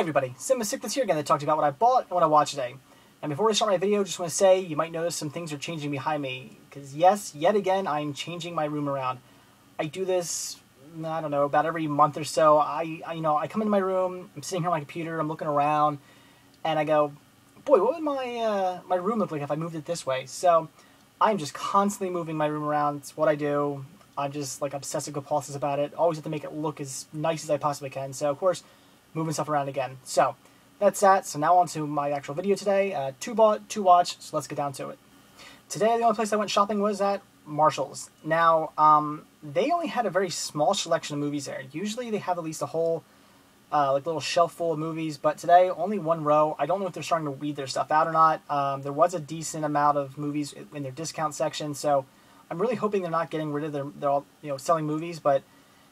everybody, Cinema6 here again to talk to you about what I bought and what I watched today. And before we start my video, just want to say you might notice some things are changing behind me. Because yes, yet again, I'm changing my room around. I do this, I don't know, about every month or so. I come into my room, I'm sitting here on my computer, I'm looking around, and I go, boy, what would my room look like if I moved it this way? So I'm just constantly moving my room around. It's what I do. I'm just like obsessive compulsive about it. Always have to make it look as nice as I possibly can. So of course, moving stuff around again. So that's that. So now on to my actual video today. Two bought, two watch. So let's get down to it. Today, the only place I went shopping was at Marshall's. Now, they only had a very small selection of movies there. Usually they have at least a whole like little shelf full of movies, but today only one row. I don't know if they're starting to weed their stuff out or not. There was a decent amount of movies in their discount section, so I'm really hoping they're not getting rid of their all, selling movies, but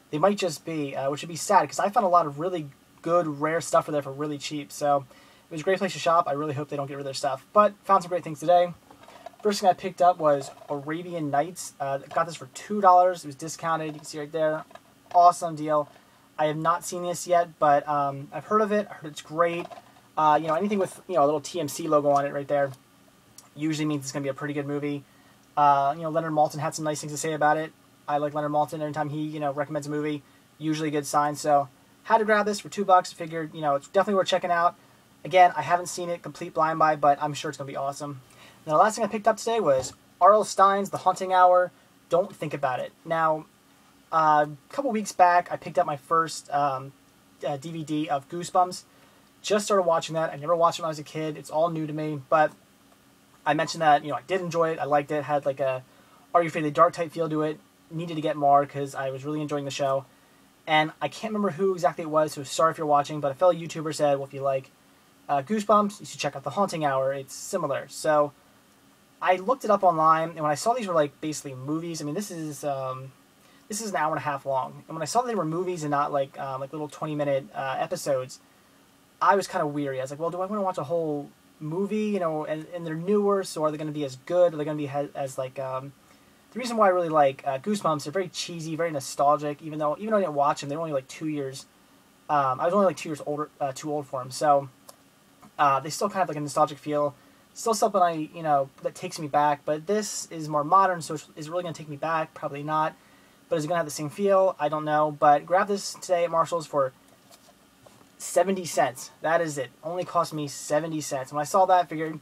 they might just be, which would be sad because I found a lot of really good, rare stuff for there for really cheap. So it was a great place to shop. I really hope they don't get rid of their stuff, but found some great things today. First thing I picked up was Arabian Nights. Got this for $2. It was discounted. You can see right there. Awesome deal. I have not seen this yet, but I've heard of it. I heard it's great. Anything with a little TMC logo on it right there usually means it's going to be a pretty good movie. Leonard Maltin had some nice things to say about it. I like Leonard Maltin. Anytime he recommends a movie, usually a good sign. So had to grab this for $2. Figured it's definitely worth checking out. Again, I haven't seen it complete blind buy, but I'm sure it's going to be awesome. Now, the last thing I picked up today was R.L. Stine's The Haunting Hour. Don't Think About It. Now, a couple weeks back, I picked up my first DVD of Goosebumps. Just started watching that. I never watched it when I was a kid. It's all new to me, but I mentioned that I did enjoy it. I liked it. Had like a Are You Afraid of the Dark type feel to it. Needed to get more because I was really enjoying the show. And I can't remember who exactly it was, so sorry if you're watching, but a fellow YouTuber said, well, if you like Goosebumps, you should check out The Haunting Hour. It's similar. So I looked it up online, and when I saw these were like basically movies, I mean, this is an hour and a half long. And when I saw that they were movies and not like little 20-minute episodes, I was kind of weary. I was like, well, do I want to watch a whole movie? And they're newer, so are they going to be as good? Are they going to be as like the reason why I really like Goosebumps? They're very cheesy, very nostalgic. Even though I didn't watch them, they're only like 2 years. I was only like 2 years older, too old for them. So they still kind of have like a nostalgic feel. Still something that takes me back, but this is more modern, so is it really going to take me back? Probably not. But is it going to have the same feel? I don't know. But grab this today at Marshall's for 70 cents. That is it. Only cost me 70 cents. When I saw that, I figured,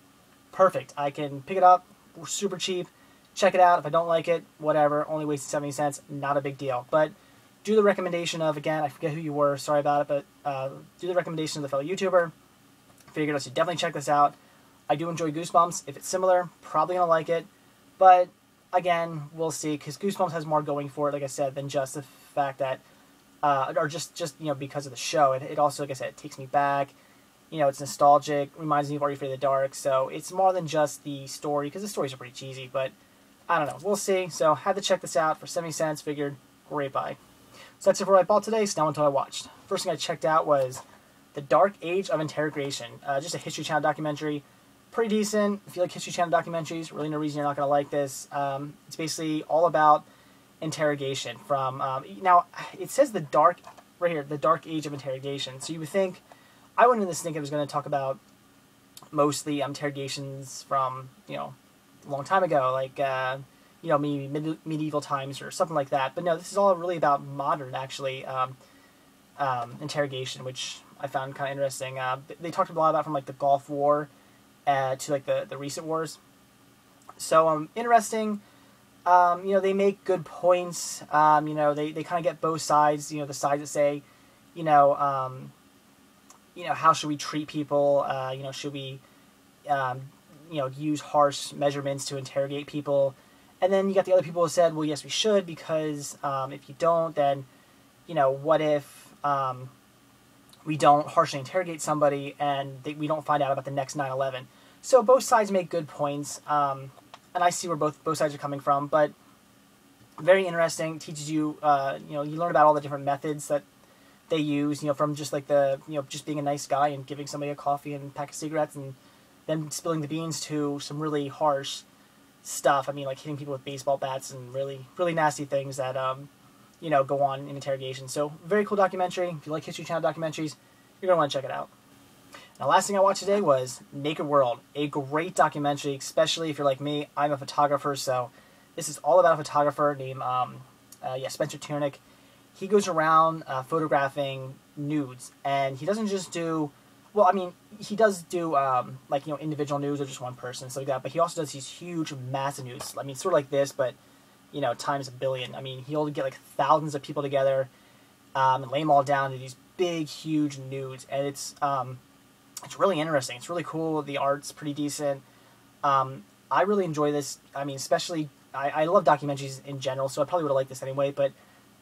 perfect. I can pick it up, super cheap, check it out. If I don't like it, whatever. Only wasted 70 cents. Not a big deal. But do the recommendation of, again, I forget who you were, sorry about it, but do the recommendation of the fellow YouTuber. Figured I should definitely check this out. I do enjoy Goosebumps. If it's similar, probably going to like it. But, again, we'll see, because Goosebumps has more going for it, like I said, than just the fact that, or just because of the show. It also, like I said, it takes me back. It's nostalgic, reminds me of Are You Afraid of the Dark, so it's more than just the story, because the stories are pretty cheesy, but I don't know. We'll see. So, had to check this out for 70 cents, figured, great buy. So that's it for what I bought today, so now until I watched. First thing I checked out was The Dark Age of Interrogation, just a History Channel documentary. Pretty decent. If you like History Channel documentaries, really no reason you're not going to like this. It's basically all about interrogation from, now, it says right here, The Dark Age of Interrogation. So you would think, I went into this thinking it was going to talk about mostly interrogations from, a long time ago, like, maybe medieval times or something like that. But no, this is all really about modern, actually, interrogation, which I found kind of interesting. They talked a lot about from, like, the Gulf War to like the recent wars. So interesting. They make good points. They kind of get both sides. The sides that say, how should we treat people? Should we, use harsh measurements to interrogate people? And then you got the other people who said, well, yes, we should, because if you don't, then, what if we don't harshly interrogate somebody and we don't find out about the next 9/11? So both sides make good points, and I see where both sides are coming from. But very interesting. Teaches you, you learn about all the different methods that they use. From just like just being a nice guy and giving somebody a coffee and a pack of cigarettes, and then spilling the beans to some really harsh stuff. I mean, like hitting people with baseball bats and really, really nasty things that go on in interrogation. So very cool documentary. If you like History Channel documentaries, you're gonna want to check it out. The last thing I watched today was Naked World, a great documentary, especially if you're like me. I'm a photographer, so this is all about a photographer named Spencer Tunick. He goes around photographing nudes, and he doesn't just do, well, I mean, he does do like, you know, individual nudes or just one person, so like that. But he also does these huge, massive nudes. I mean, sort of like this, but you know, times a billion. I mean, he'll get like thousands of people together and lay them all down to these big, huge nudes, and it's really interesting. It's really cool. The art's pretty decent. I really enjoy this. I mean, especially, I love documentaries in general, so I probably would have liked this anyway, but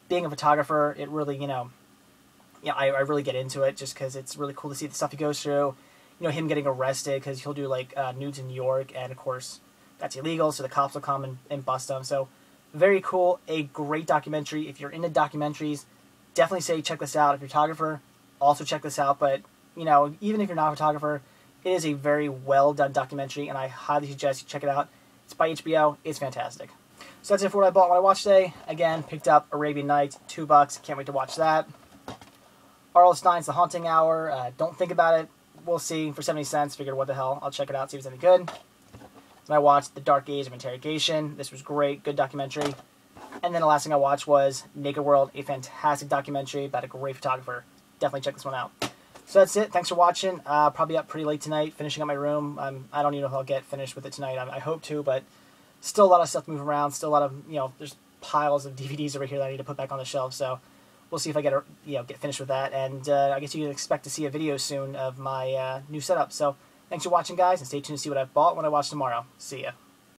being a photographer, it really, I really get into it just because it's really cool to see the stuff he goes through. You know, him getting arrested because he'll do, like, nudes in New York, and, of course, that's illegal, so the cops will come and bust him. So, very cool. A great documentary. If you're into documentaries, definitely say check this out. If you're a photographer, also check this out. But, you know, even if you're not a photographer, it is a very well-done documentary, and I highly suggest you check it out. It's by HBO. It's fantastic. So that's it for what I bought, what I watched today. Again, picked up Arabian Nights, $2. Can't wait to watch that. R.L. Stein's The Haunting Hour. Don't think about it. We'll see. For 70 cents, figured what the hell. I'll check it out, see if it's any good. Then I watched The Dark Age of Interrogation. This was great. Good documentary. And then the last thing I watched was Naked World, a fantastic documentary about a great photographer. Definitely check this one out. So that's it. Thanks for watching. Probably up pretty late tonight, finishing up my room. I don't even know if I'll get finished with it tonight. I hope to, but still a lot of stuff to move around. Still a lot of, there's piles of DVDs over here that I need to put back on the shelf. So we'll see if I get finished with that. And I guess you can expect to see a video soon of my new setup. So thanks for watching, guys, and stay tuned to see what I've bought when I watch tomorrow. See ya.